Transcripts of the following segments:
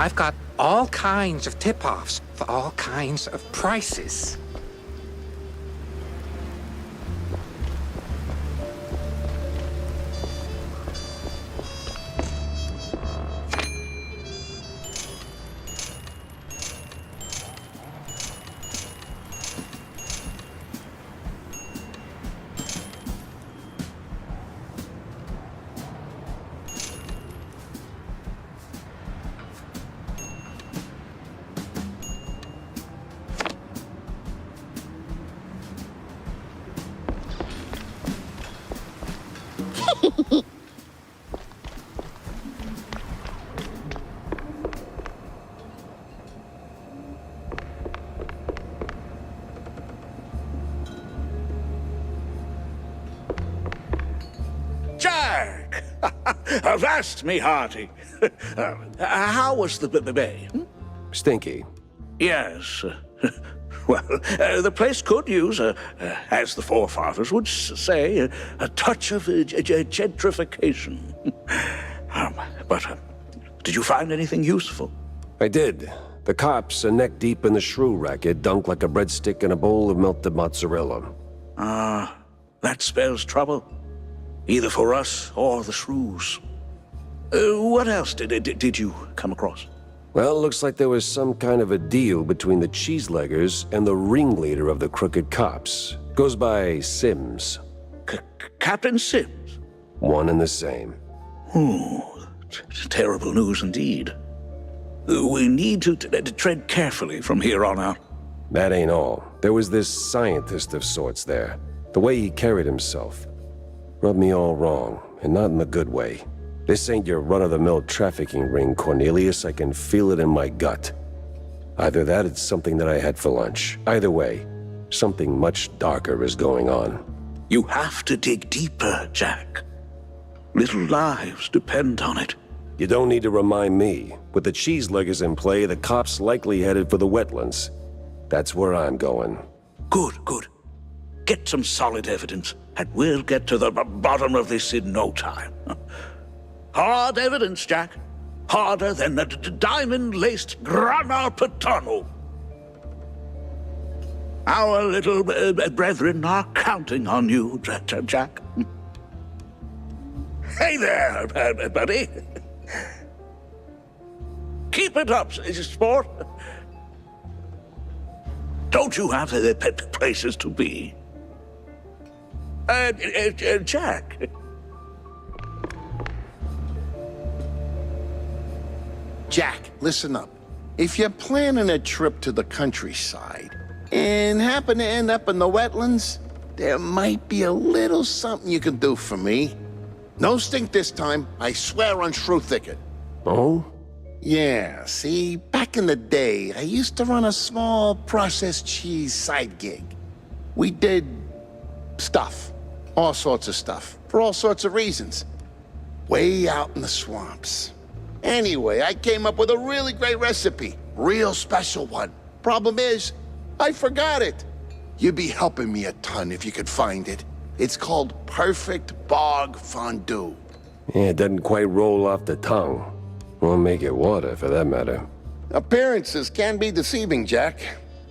I've got all kinds of tip-offs for all kinds of prices. Jack! Avast me hearty. How was the bay? Stinky. Yes. Well, the place could use, as the forefathers would say, a touch of gentrification. But did you find anything useful? I did. The cops are neck deep in the shrew racket, dunked like a breadstick in a bowl of melted mozzarella. That spells trouble. Either for us or the shrews. What else did you come across? Well, it looks like there was some kind of a deal between the cheeseleggers and the ringleader of the crooked cops. Goes by Sims. Captain Sims? One and the same. Terrible news indeed. We need to tread carefully from here on out. That ain't all. There was this scientist of sorts there. The way he carried himself rubbed me all wrong, and not in the good way. This ain't your run-of-the-mill trafficking ring, Cornelius. I can feel it in my gut. Either that, it's something that I had for lunch. Either way, something much darker is going on. You have to dig deeper, Jack. Little lives depend on it. You don't need to remind me. With the cheeseleggers in play, the cops likely headed for the wetlands. That's where I'm going. Good. Get some solid evidence, and we'll get to the bottom of this in no time. Hard evidence, Jack. Harder than a diamond-laced grana padano. Our little brethren are counting on you, Jack. Hey there, buddy. Keep it up, sport. Don't you have places to be? Jack. Jack, listen up. If you're planning a trip to the countryside and happen to end up in the wetlands, there might be a little something you can do for me. No stink this time, I swear on Shrew Thicket. Oh? Yeah, see, back in the day, I used to run a small processed cheese side gig. We did stuff, all sorts of stuff, for all sorts of reasons. Way out in the swamps. Anyway, I came up with a really great recipe. Real special one. Problem is, I forgot it. You'd be helping me a ton if you could find it. It's called Perfect Bog Fondue. Yeah, it doesn't quite roll off the tongue. Won't make it water, for that matter. Appearances can be deceiving, Jack.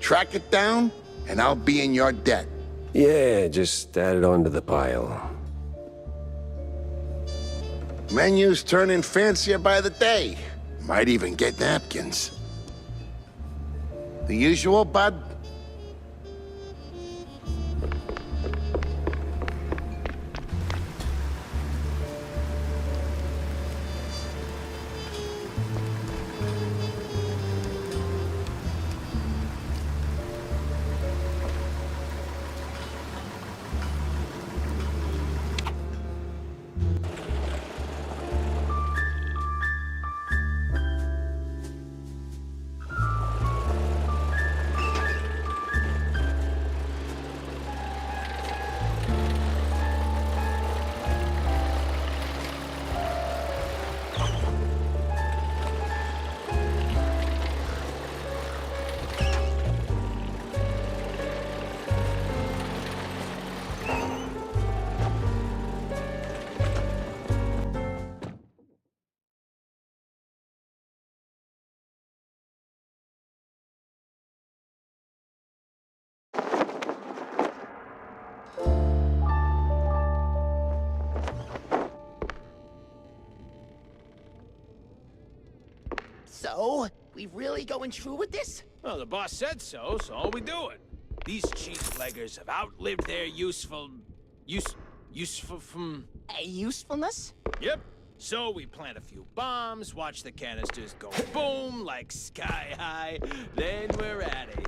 Track it down, and I'll be in your debt. Yeah, just add it onto the pile. Menu's turning fancier by the day. Might even get napkins. The usual, bud? So, we really going through with this? Well, the boss said so, so we do it. These cheese-leggers have outlived their useful from... Usefulness? Yep. So we plant a few bombs, watch the canisters go boom like sky high, then we're out of here.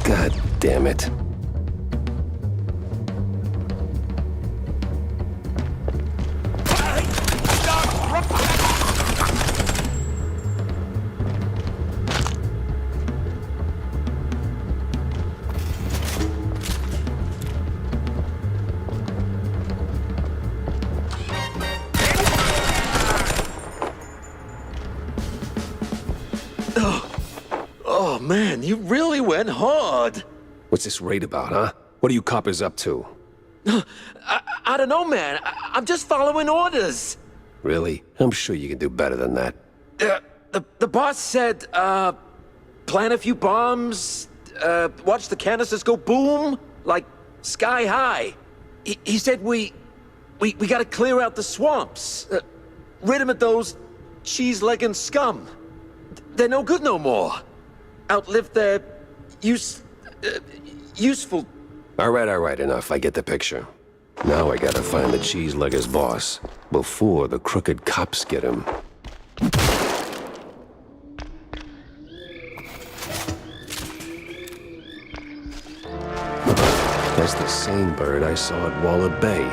God damn it. Oh man, you really went hard. What's this raid about, huh? What are you coppers up to? I don't know, man. I'm just following orders. Really? I'm sure you can do better than that. The boss said, plant a few bombs, watch the canisters go boom, like sky high. He said we gotta clear out the swamps, rid him of those cheese-legging scum. They're no good no more. Outlived their useful... All right, enough. I get the picture. Now I gotta find the cheese-legger's boss, before the crooked cops get him. That's the same bird I saw at Waller Bay.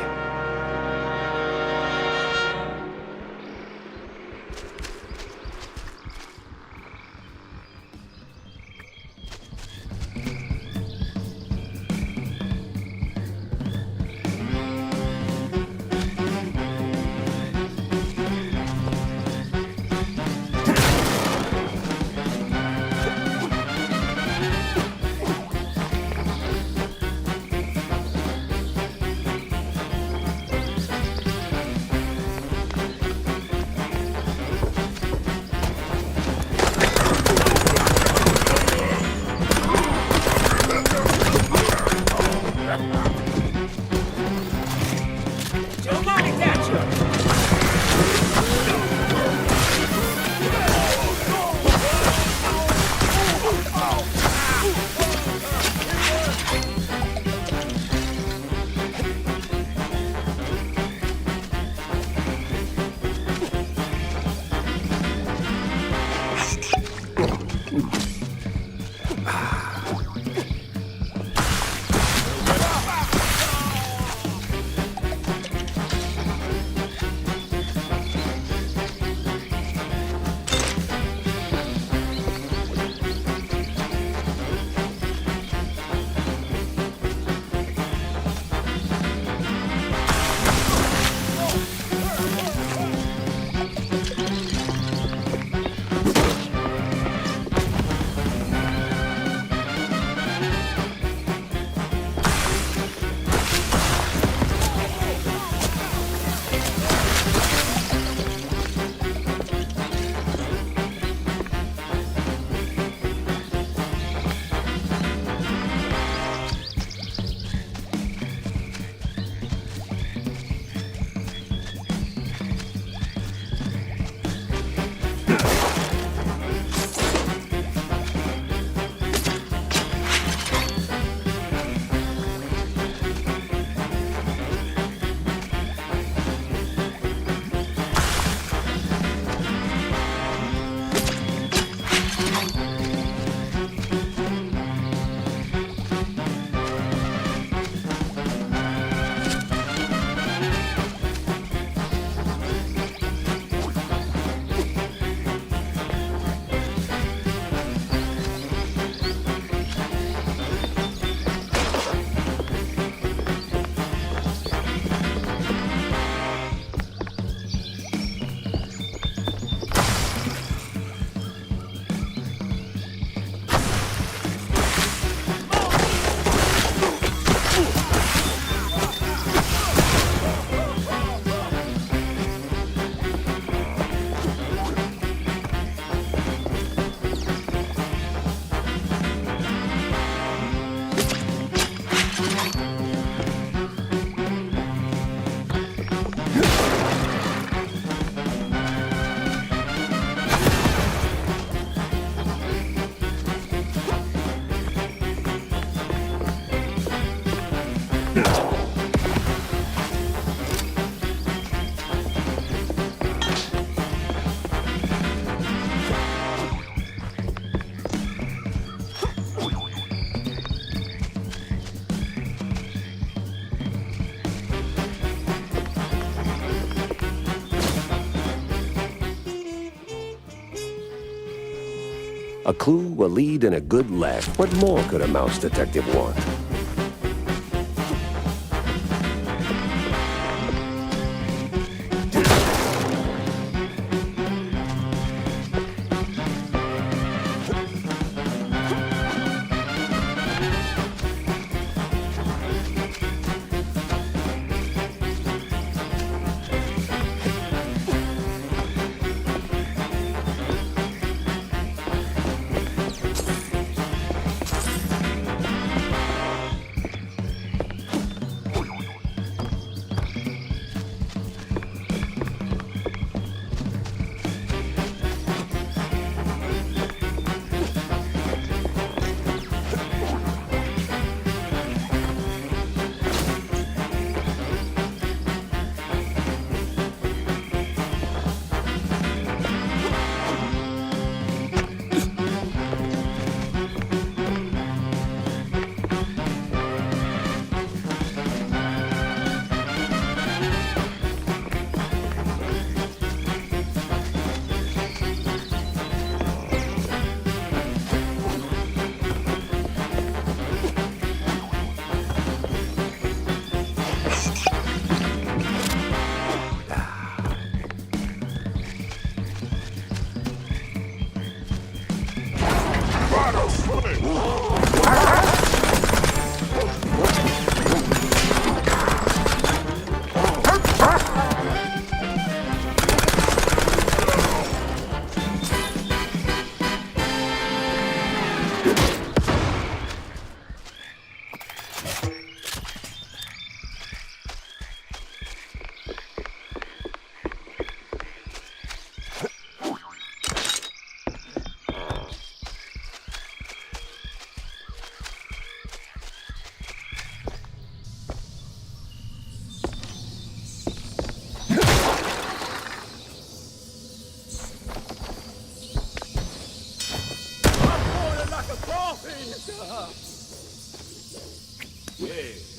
A clue, a lead, and a good laugh. What more could a mouse detective want?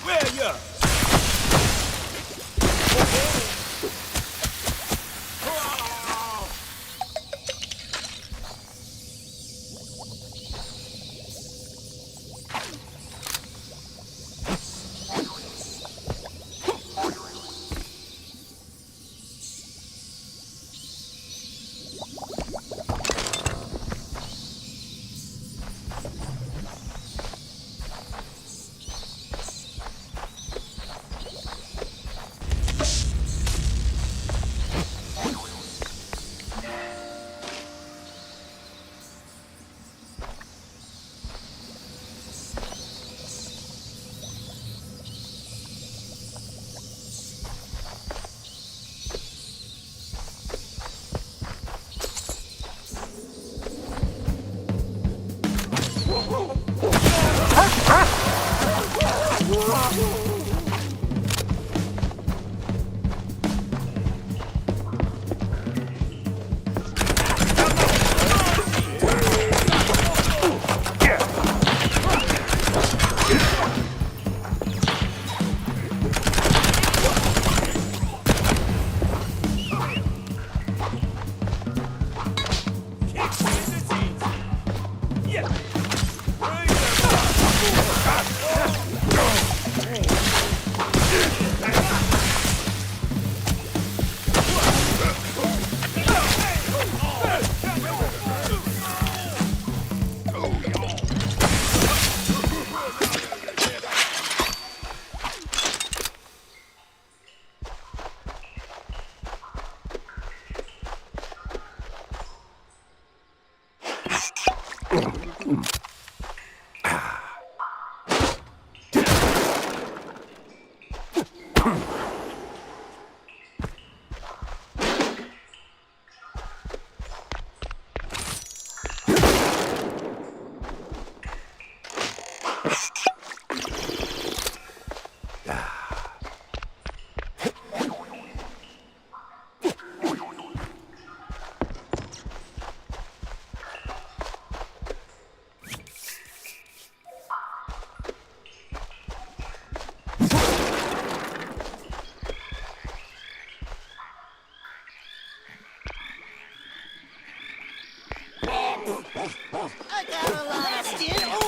Where ya? I got a lot of skin. Oh,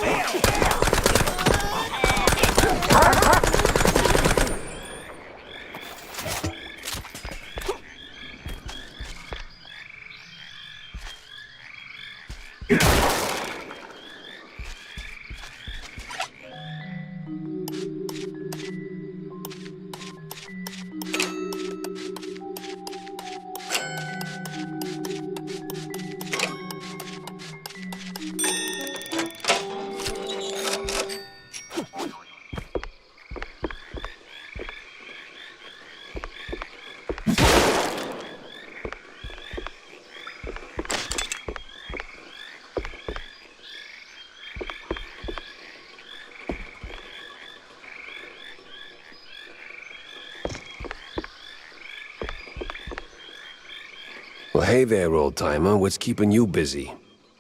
Well, hey there, old-timer. What's keeping you busy?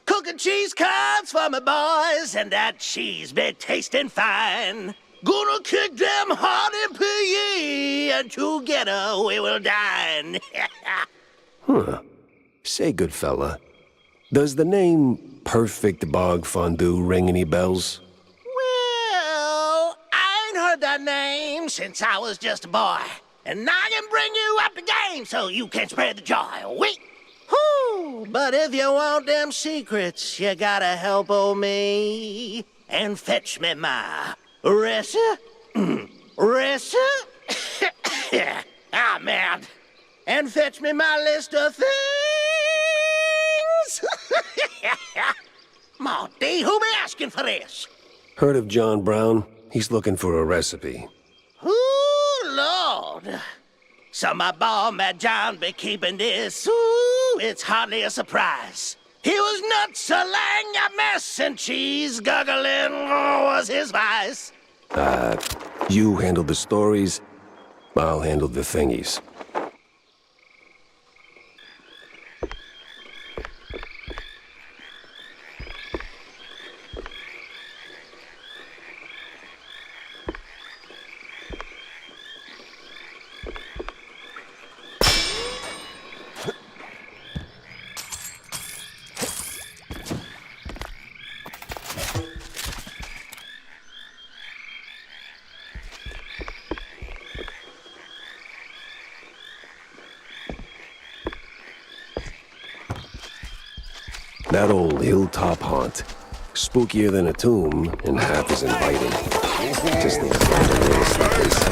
Cooking cheese curds for my boys, and that cheese be tasting fine. Gonna kick them hard in PE, and together we will dine. Huh. Say, good fella, does the name Perfect Bog Fondue ring any bells? Well, I ain't heard that name since I was just a boy. And I can bring you up the game so you can spread the joy. Wait. Whew. But if you want them secrets, you gotta help old me and fetch me my recipe. Ah, man. And fetch me my list of things. Monty, who be asking for this? Heard of John Brown? He's looking for a recipe. Ooh, Lord. So my boy, Mad John, be keeping this. Ooh, it's hardly a surprise. He was nuts, a lang a mess, and cheese guggling was his vice. You handle the stories, I'll handle the thingies. That old hilltop haunt. Spookier than a tomb, and half as inviting. Just needs to find a little someplace.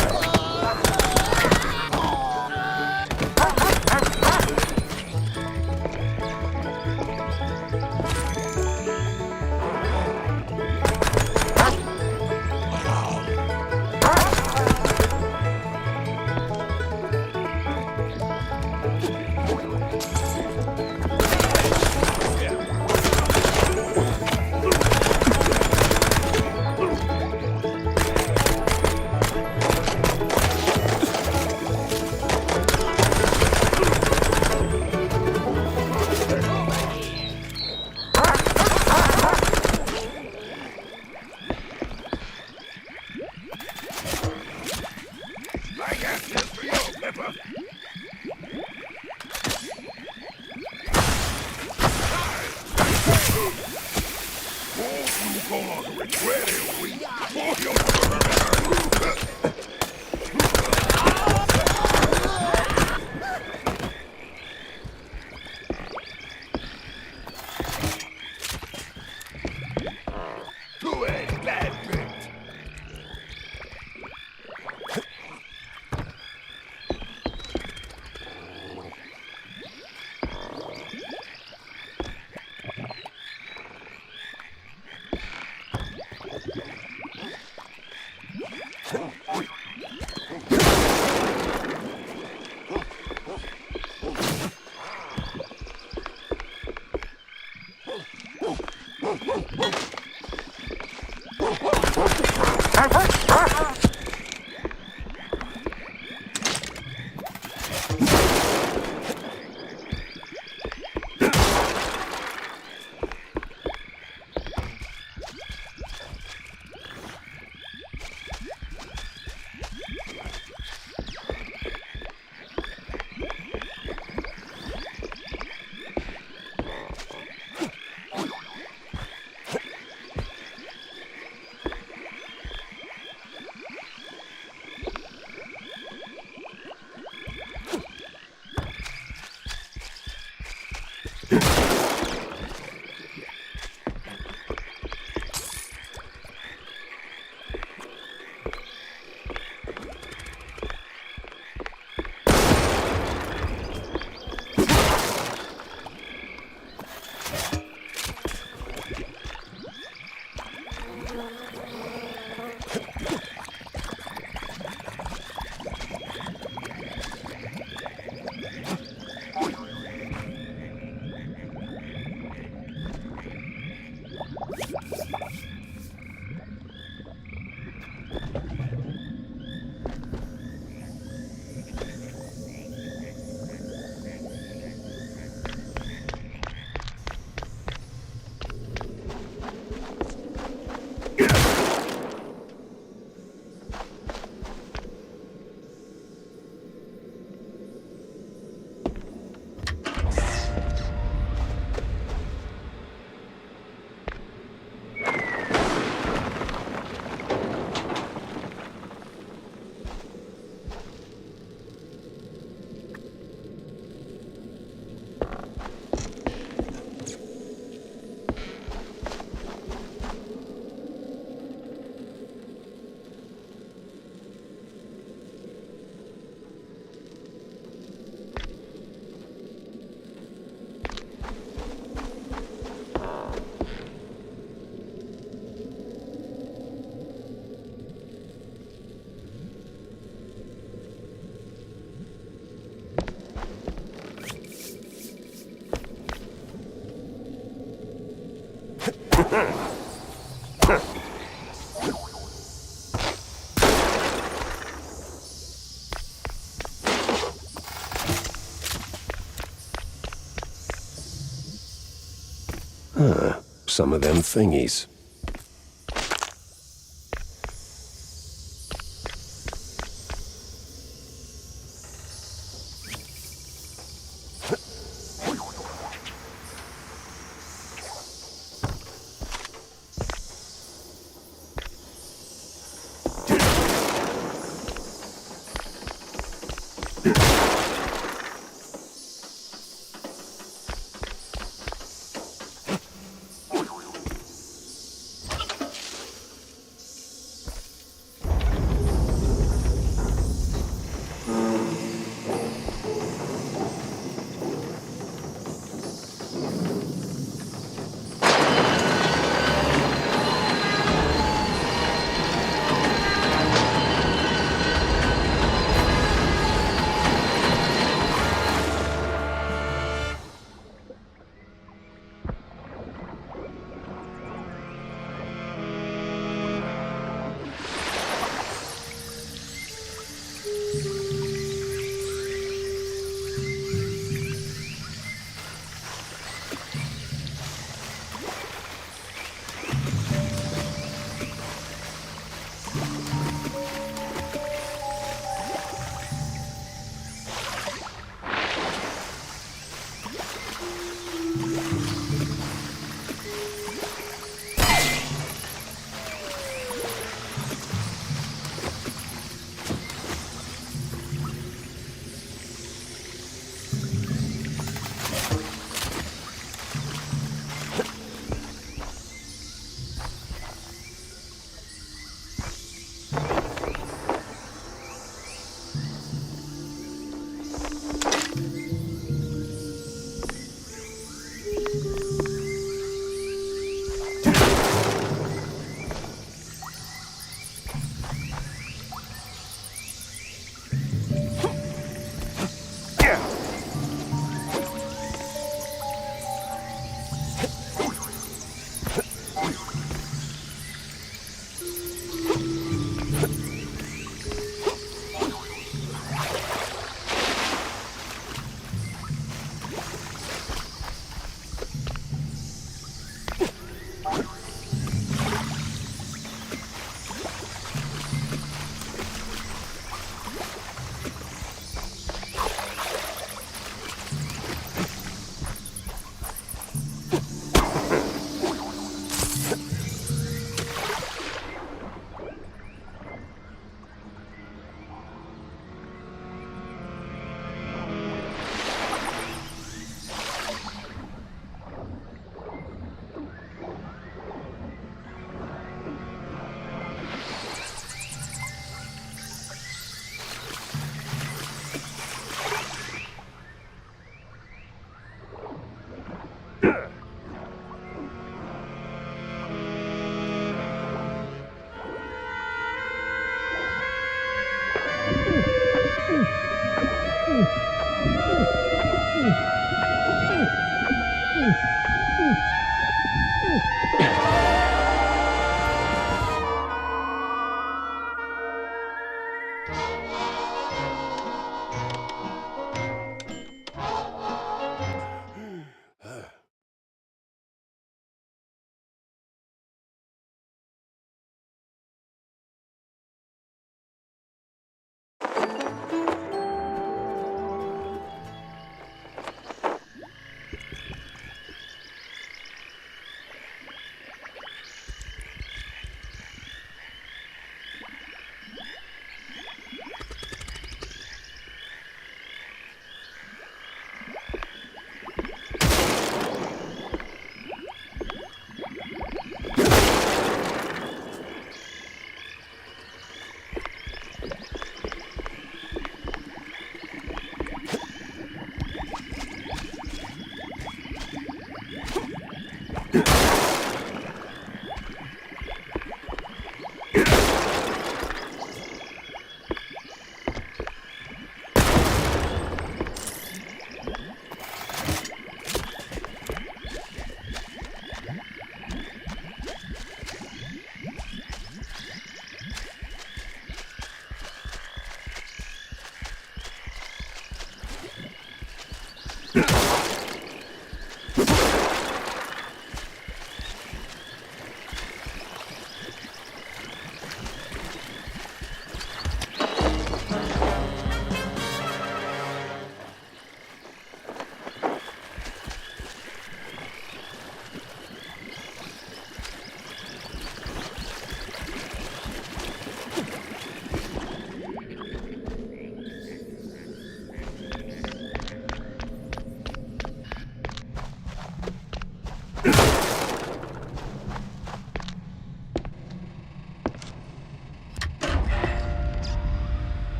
Some of them thingies.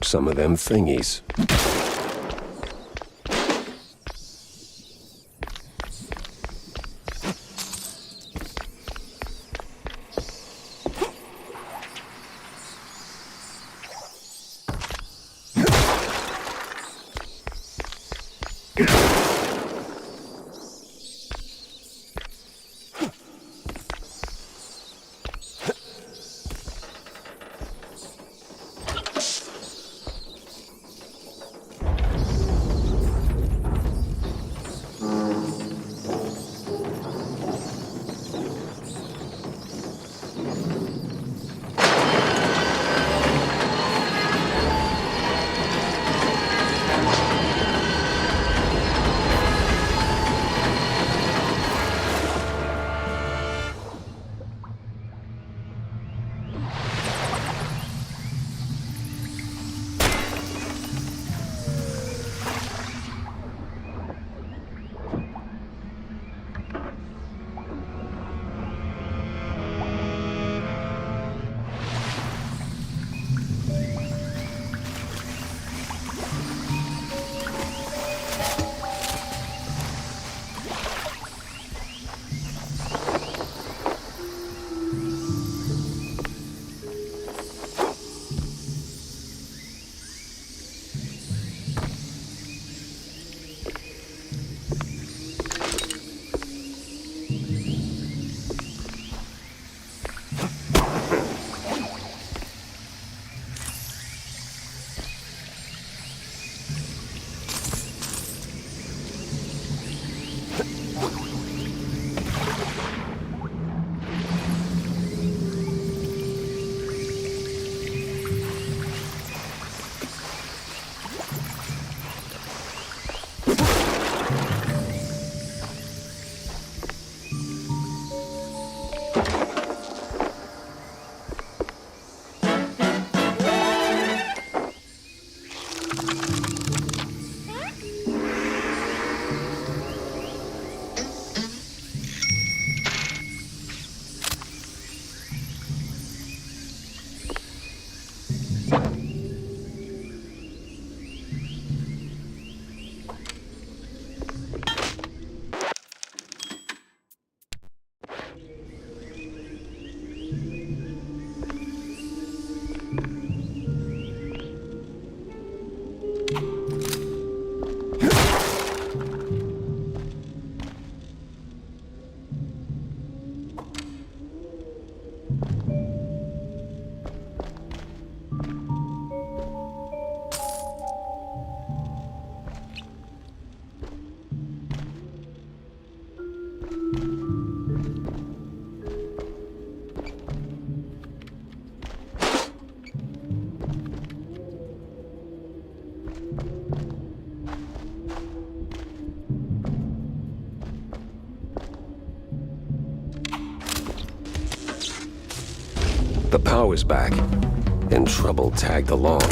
Some of them thingies. The power's back, and trouble tagged along.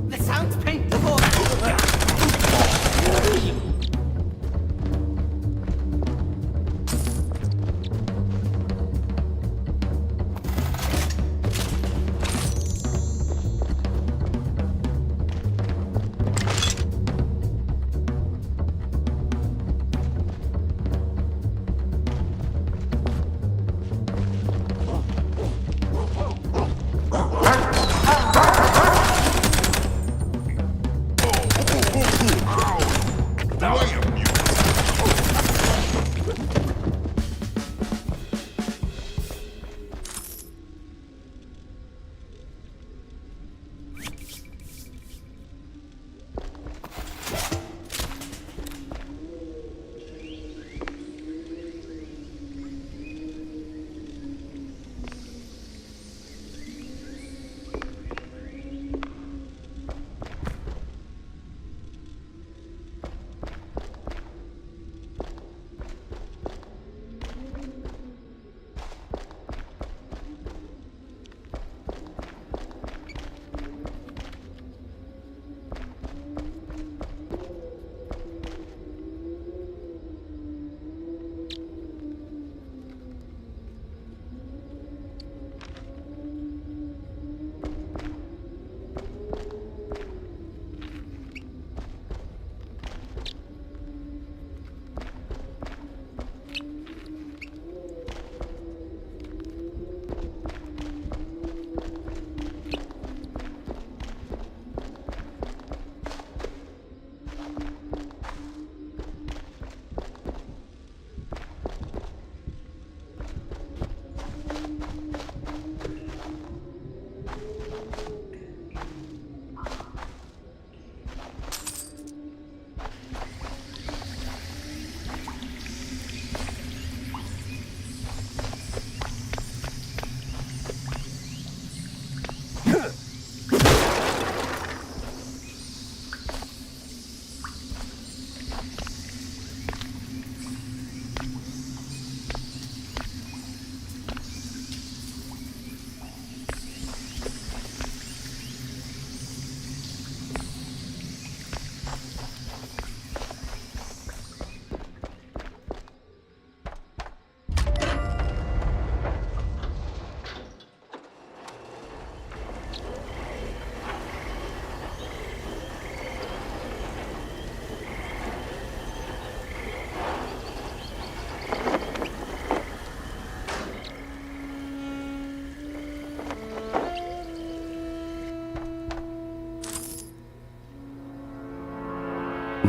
This sounds painful.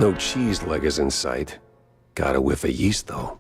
No cheese leggers in sight. Got a whiff of yeast, though.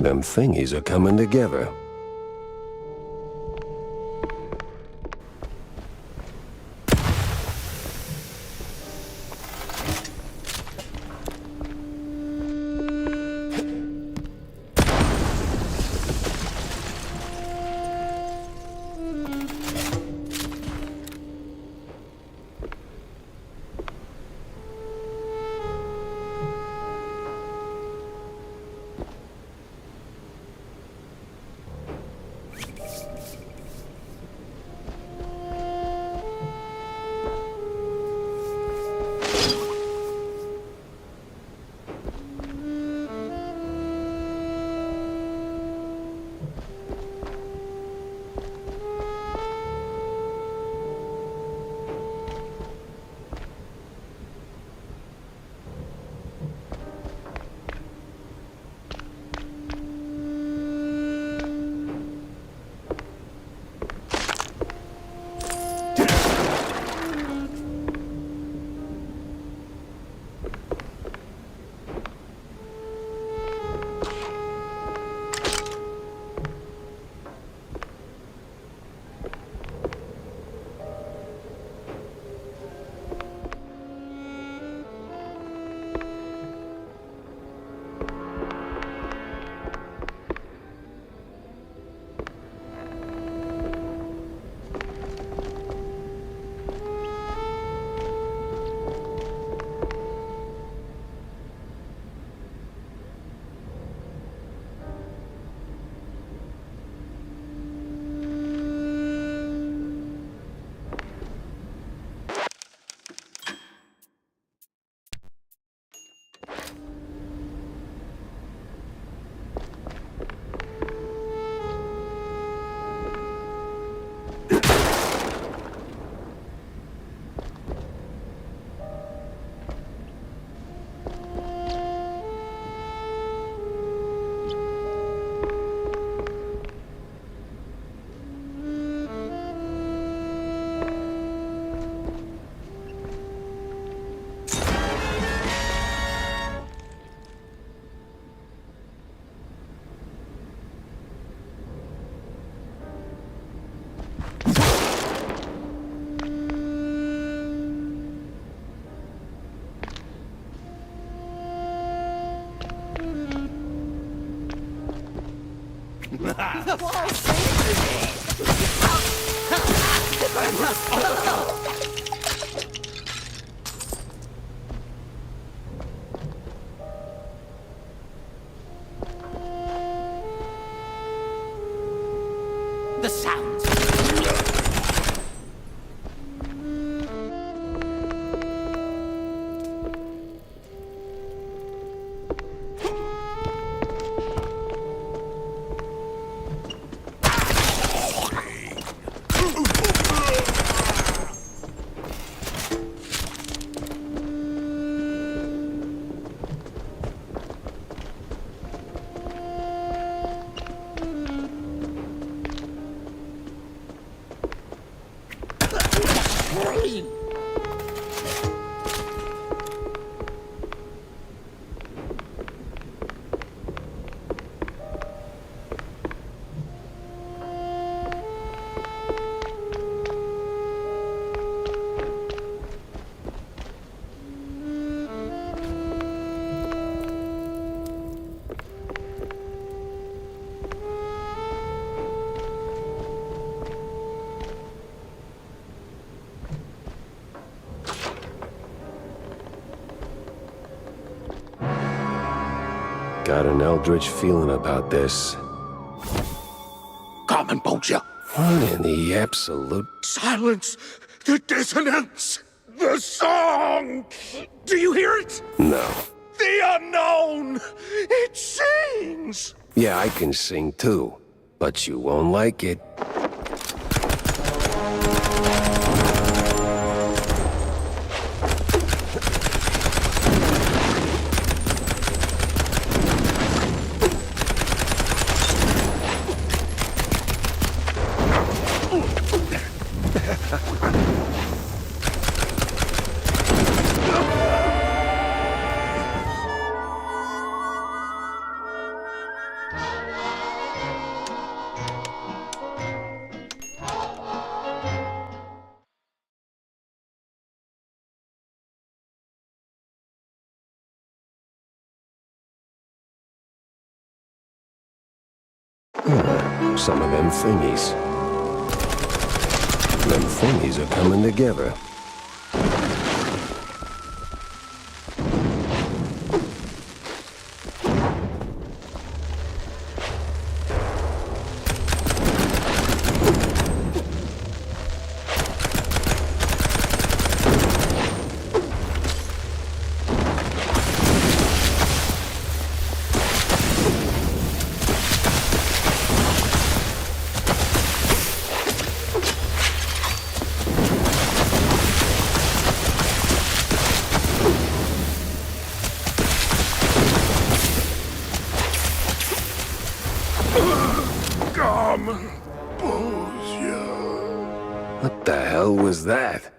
Them thingies are coming together. The sounds. free. Got an eldritch feeling about this. Carmen Bolger. What in the absolute... Silence! The dissonance! The song! Do you hear it? No. The unknown! It sings! Yeah, I can sing too, but you won't like it. Some of them thingies. Them thingies are coming together. What the hell was that?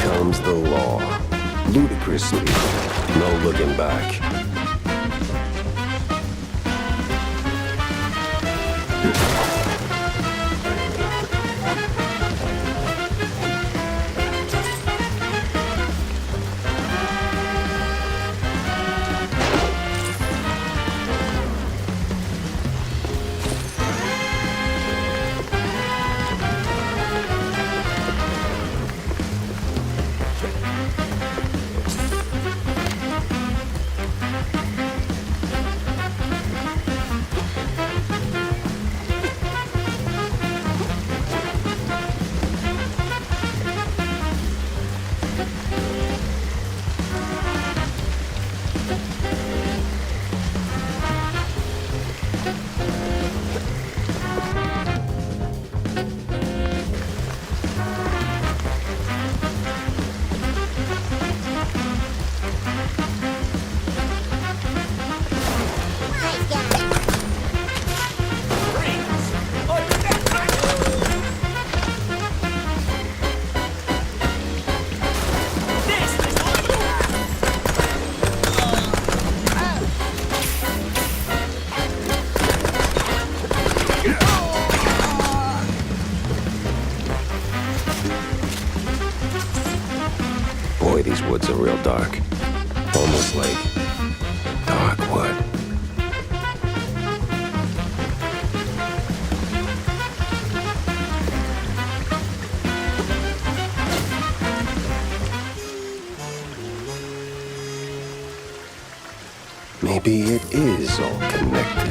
Comes the law. Ludicrously. No looking back. these woods are real dark. Almost like dark wood. Maybe it is all connected.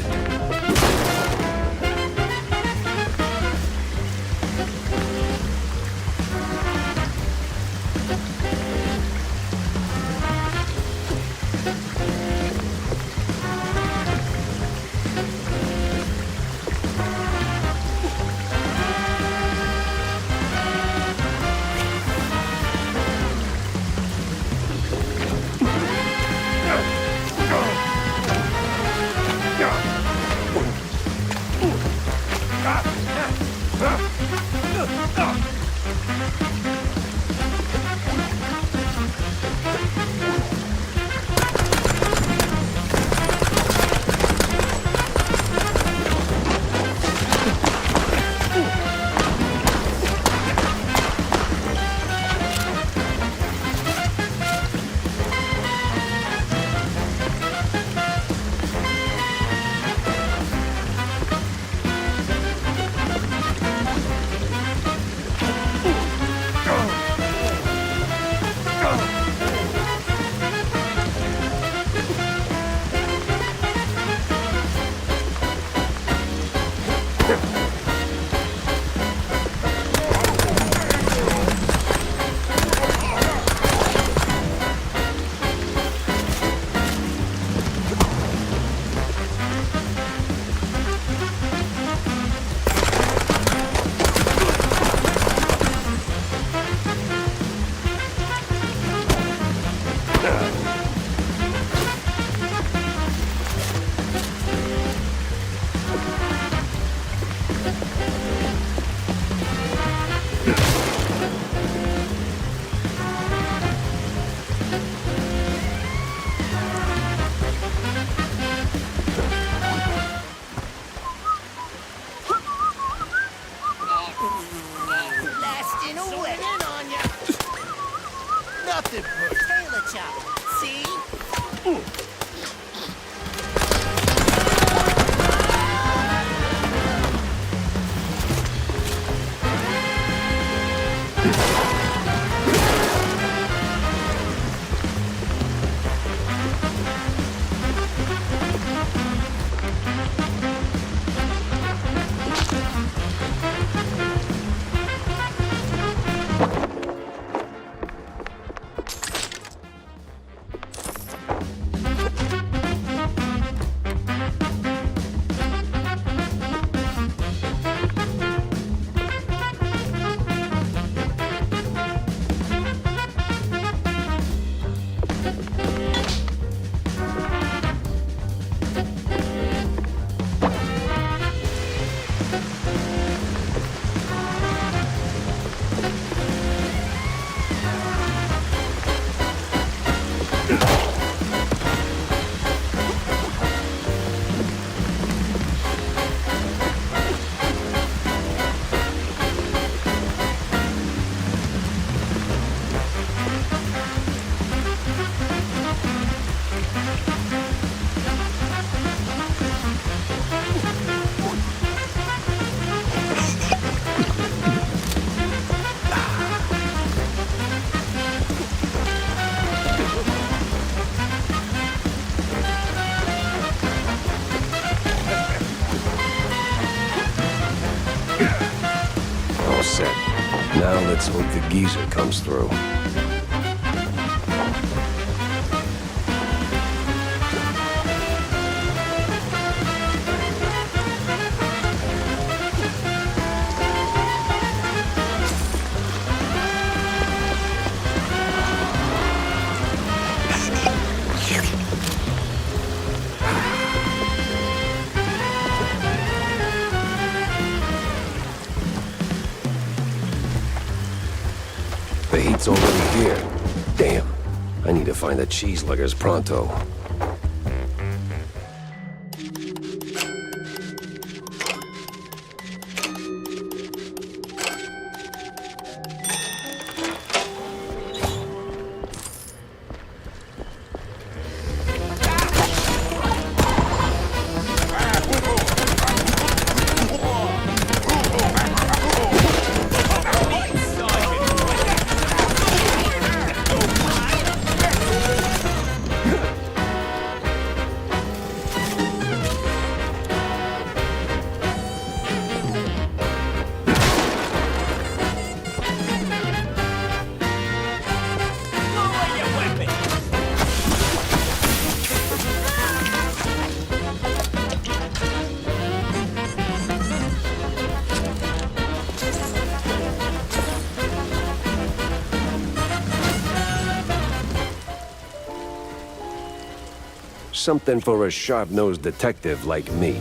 Blasting away. In on ya. Nothing but Taylor chop. See? All set. Now let's hope the geezer comes through. The heat's already here. Damn. I need to find the cheese luggers pronto. something for a sharp-nosed detective like me.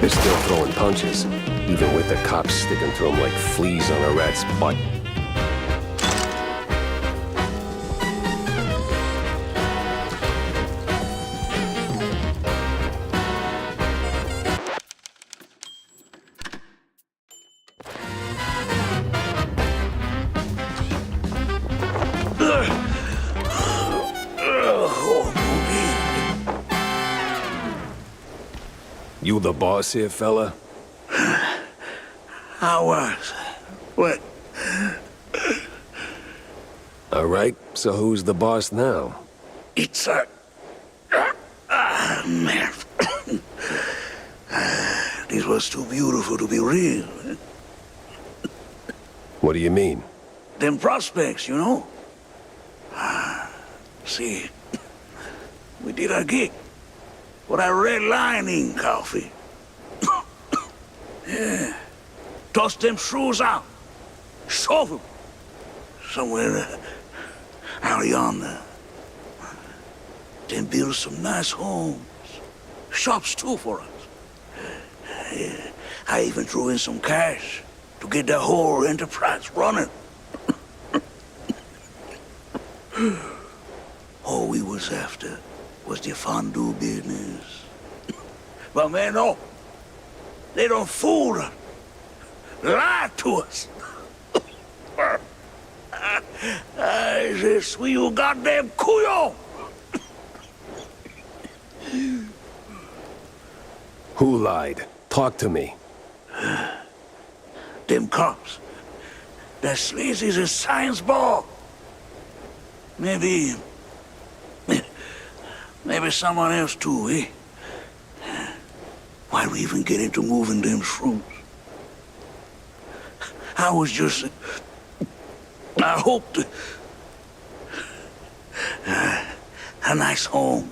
They're still throwing punches, even with the cops sticking through them like fleas on a rat's butt. You the boss here, fella? I was. What? All right, so who's the boss now? It's a... man. This was too beautiful to be real. What do you mean? Them prospects, you know? See, we did our gig. For that red lining coffee. Yeah. Toss them shrews out. Shove them. Somewhere out yonder. Then build some nice homes. Shops too for us. Yeah. I even threw in some cash to get the whole enterprise running. All we was after was the fondue business. But man, no. They don't fool us. Lie to us. Je suis un goddamn couillon! Who lied? Talk to me. Them cops. That sleazy's a science ball. Maybe someone else too, eh? Why we even get into moving them shrooms? I was just... I hoped... a nice home.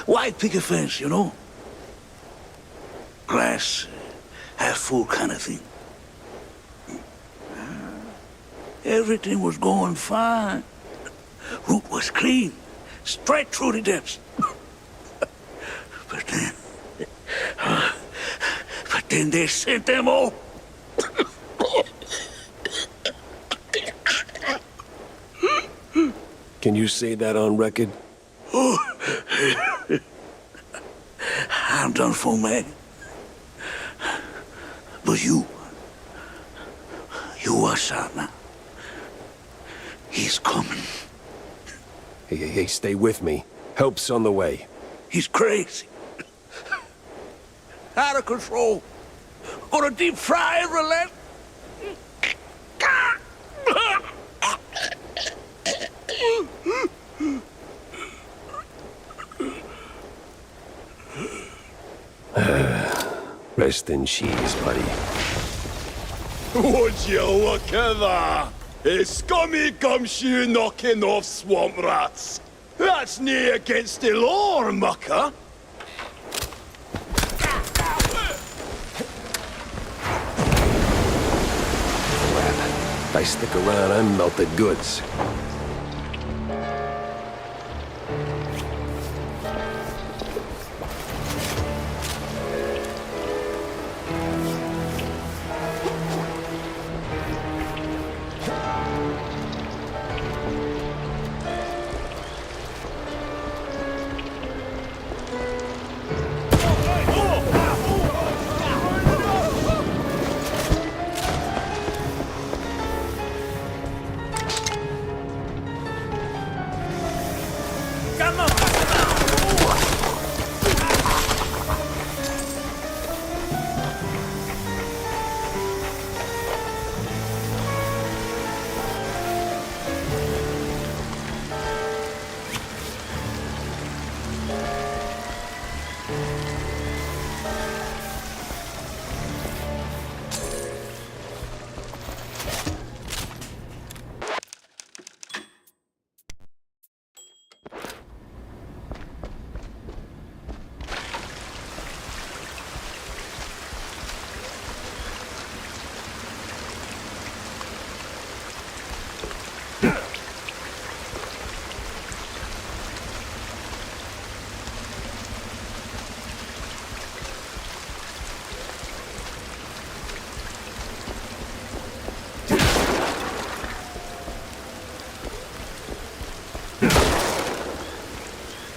White picket fence, you know? Glass, half full kind of thing. Everything was going fine. Route was clean, straight through the depths. But then they sent them all. Can you say that on record? I'm done for, man. But you are shot now. He's coming. Hey, stay with me. Help's on the way. He's crazy. Out of control. Gonna deep fry every leg. Rest in cheese, buddy. Would you look at that? A scummy gumshoe knocking off swamp rats. That's nae against the law, mucker. If I stick around, I'm melted goods.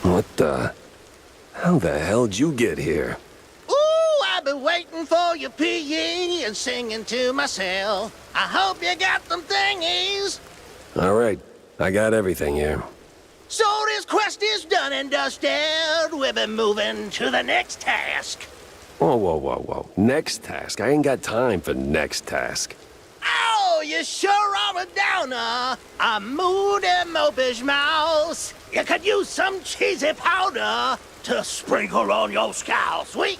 What the... How the hell'd you get here? Ooh, I've been waiting for your PE and singing to myself. I hope you got them thingies. All right, I got everything here. So this quest is done and dusted. We've been moving to the next task. Whoa. Next task? I ain't got time for next task. Oh, you sure are a downer. A moody mopish mouse. You could use some cheesy powder to sprinkle on your scalp, sweet.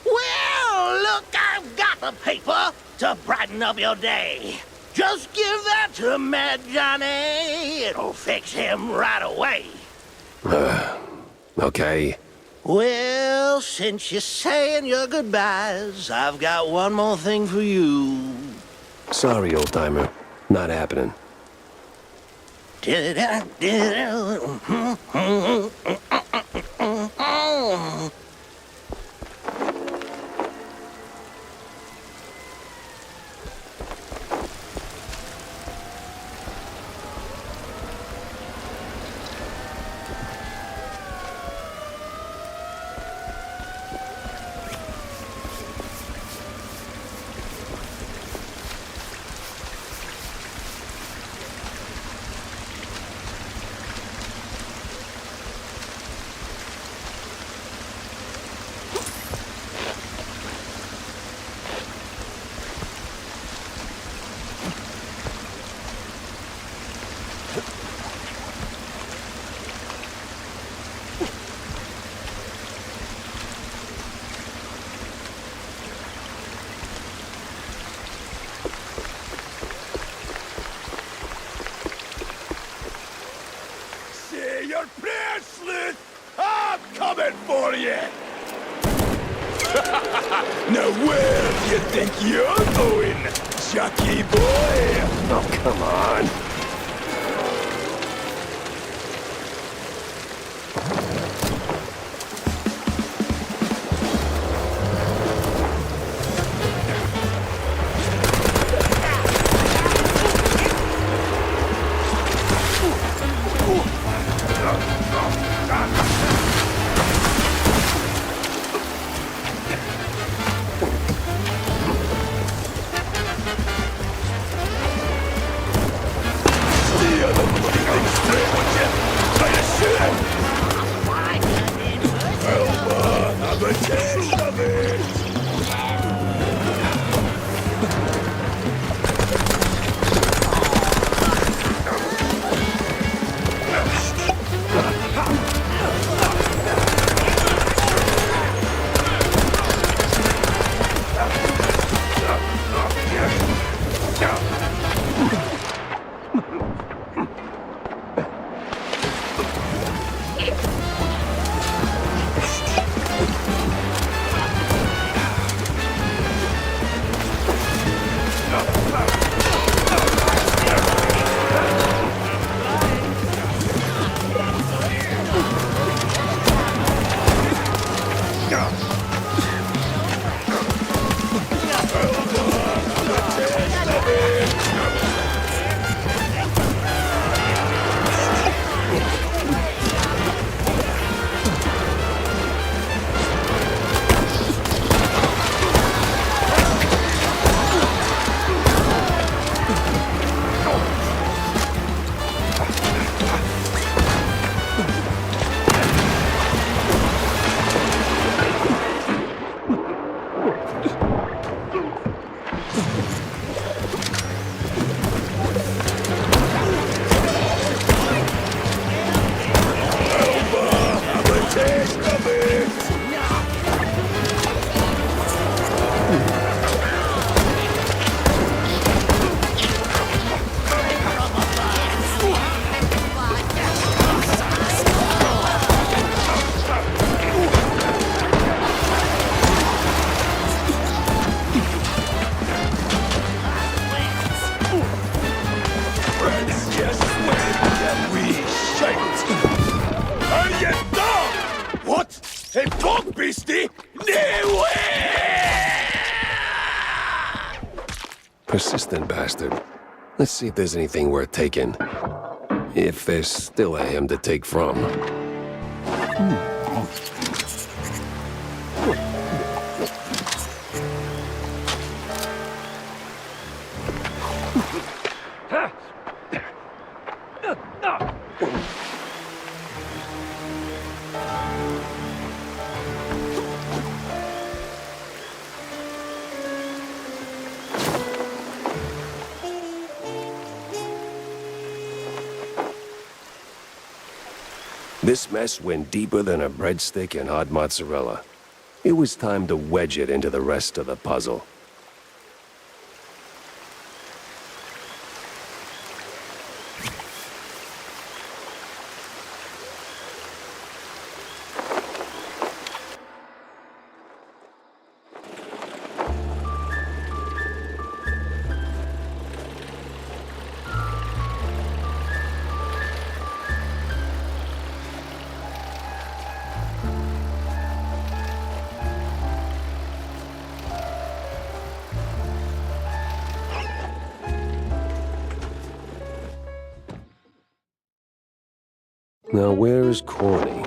Well, look, I've got the paper to brighten up your day. Just give that to Mad Johnny. It'll fix him right away. Okay. Well, since you're saying your goodbyes, I've got one more thing for you. Sorry, old-timer. Not happening. for you! Now where do you think you're going, Jackie boy? Oh, come on. Have a taste of it! Hey, bog beastie! No way! Persistent bastard. Let's see if there's anything worth taking. If there's still a him to take from. This mess went deeper than a breadstick and hot mozzarella. It was time to wedge it into the rest of the puzzle. Now, where's Corny?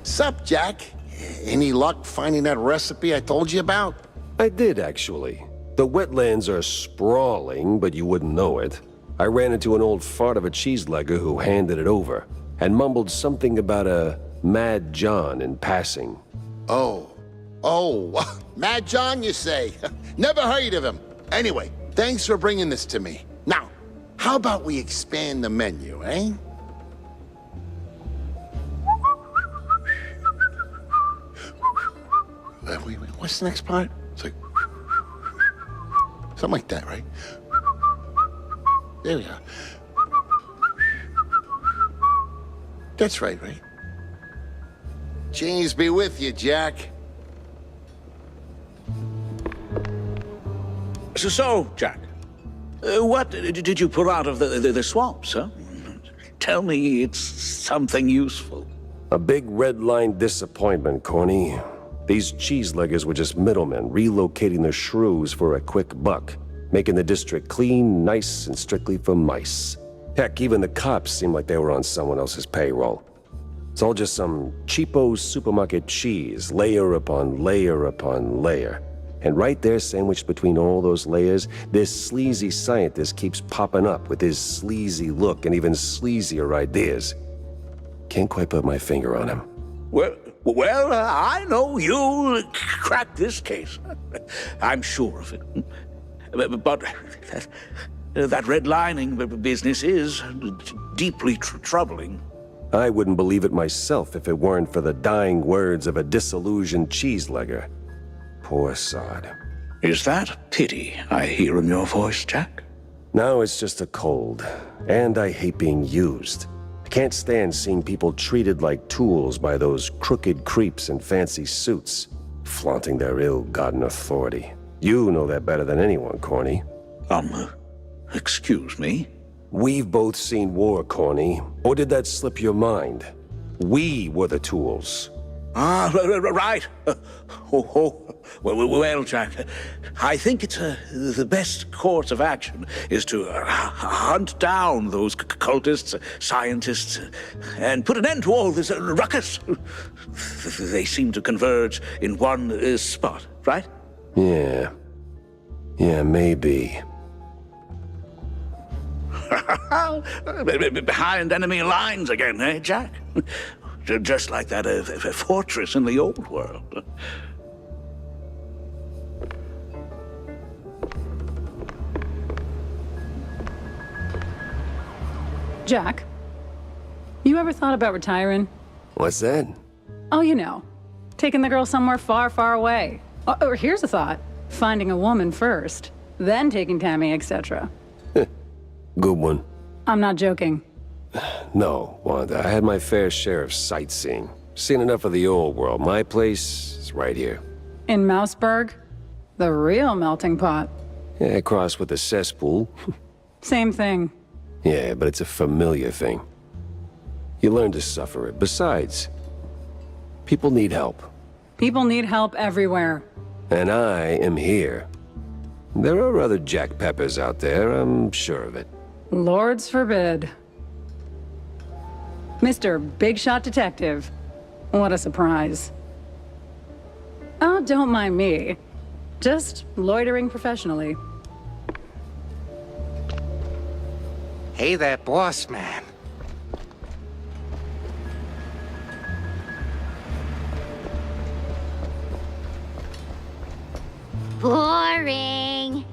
Sup, Jack? Any luck finding that recipe I told you about? I did, actually. The wetlands are sprawling, but you wouldn't know it. I ran into an old fart of a cheeselegger who handed it over, and mumbled something about a Mad John in passing. Oh, Mad John, you say? Never heard of him. Anyway, thanks for bringing this to me. Now, how about we expand the menu, eh? What's the next part? It's like something like that, right? There we are. That's right, right? Cheese be with you, Jack. So, Jack, what did you pull out of the swamps, huh? Tell me it's something useful. A big red line disappointment, Corny. These cheeseleggers were just middlemen relocating their shrews for a quick buck, making the district clean, nice, and strictly for mice. Heck, even the cops seemed like they were on someone else's payroll. It's all just some cheapo supermarket cheese, layer upon layer upon layer. And right there, sandwiched between all those layers, this sleazy scientist keeps popping up with his sleazy look and even sleazier ideas. Can't quite put my finger on him. Well, I know you'll crack this case. I'm sure of it. But that redlining business is deeply troubling. I wouldn't believe it myself if it weren't for the dying words of a disillusioned cheeselegger. Poor sod. Is that pity I hear in your voice, Jack? Now it's just a cold, and I hate being used. I can't stand seeing people treated like tools by those crooked creeps in fancy suits, flaunting their ill-gotten authority. You know that better than anyone, Corny. Excuse me? We've both seen war, Corny. Or did that slip your mind? We were the tools. Ah, right. Well, Jack, I think it's the best course of action is to hunt down those cultists, scientists, and put an end to all this ruckus. They seem to converge in one spot, right? Yeah, maybe. Behind enemy lines again, eh, Jack? Just like that fortress in the old world. Jack, you ever thought about retiring? What's that? Oh, you know, taking the girl somewhere far, far away. Or here's a thought, finding a woman first, then taking Tammy, etc. Good one. I'm not joking. No, Wanda, I had my fair share of sightseeing. Seen enough of the old world. My place is right here. In Mouseburg? The real melting pot. Yeah, across with the cesspool. Same thing. Yeah, but it's a familiar thing. You learn to suffer it. Besides, people need help. People need help everywhere. And I am here. There are other Jack Peppers out there, I'm sure of it. Lords forbid. Mr. Big Shot Detective. What a surprise. Oh, don't mind me. Just loitering professionally. Hey there, boss man. Boring.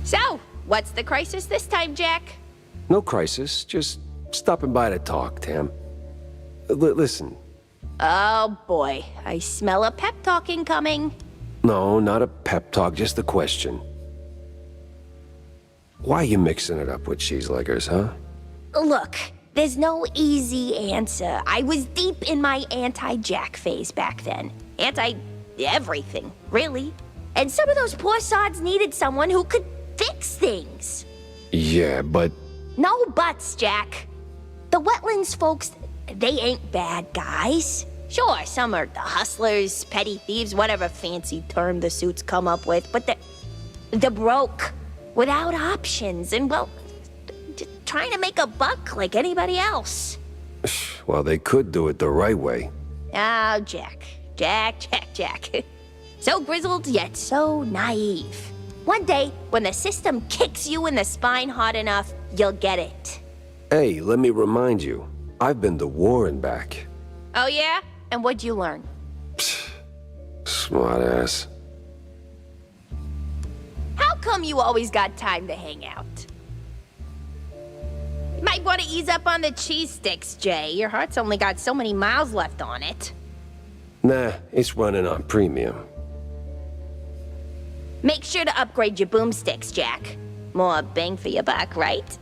So, what's the crisis this time, Jack? No crisis, just stopping by to talk, Tam. Listen. Oh boy, I smell a pep talking coming. No, not a pep talk, just a question. Why are you mixing it up with cheeseleggers, huh? Look, there's no easy answer. I was deep in my anti-Jack phase back then. Anti-everything, really. And some of those poor sods needed someone who could fix things. Yeah, but... No buts, Jack. The Wetlands folks, they ain't bad guys. Sure, some are the hustlers, petty thieves, whatever fancy term the suits come up with, but they're broke, without options, and, well, trying to make a buck like anybody else. Well, they could do it the right way. Oh, Jack. So grizzled, yet so naive. One day, when the system kicks you in the spine hard enough, you'll get it. Hey, let me remind you, I've been to war and back. Oh yeah? And what'd you learn? Smart ass. How come you always got time to hang out? You might want to ease up on the cheese sticks, Jay. Your heart's only got so many miles left on it. Nah, it's running on premium. Make sure to upgrade your boomsticks, Jack. More bang for your buck, right?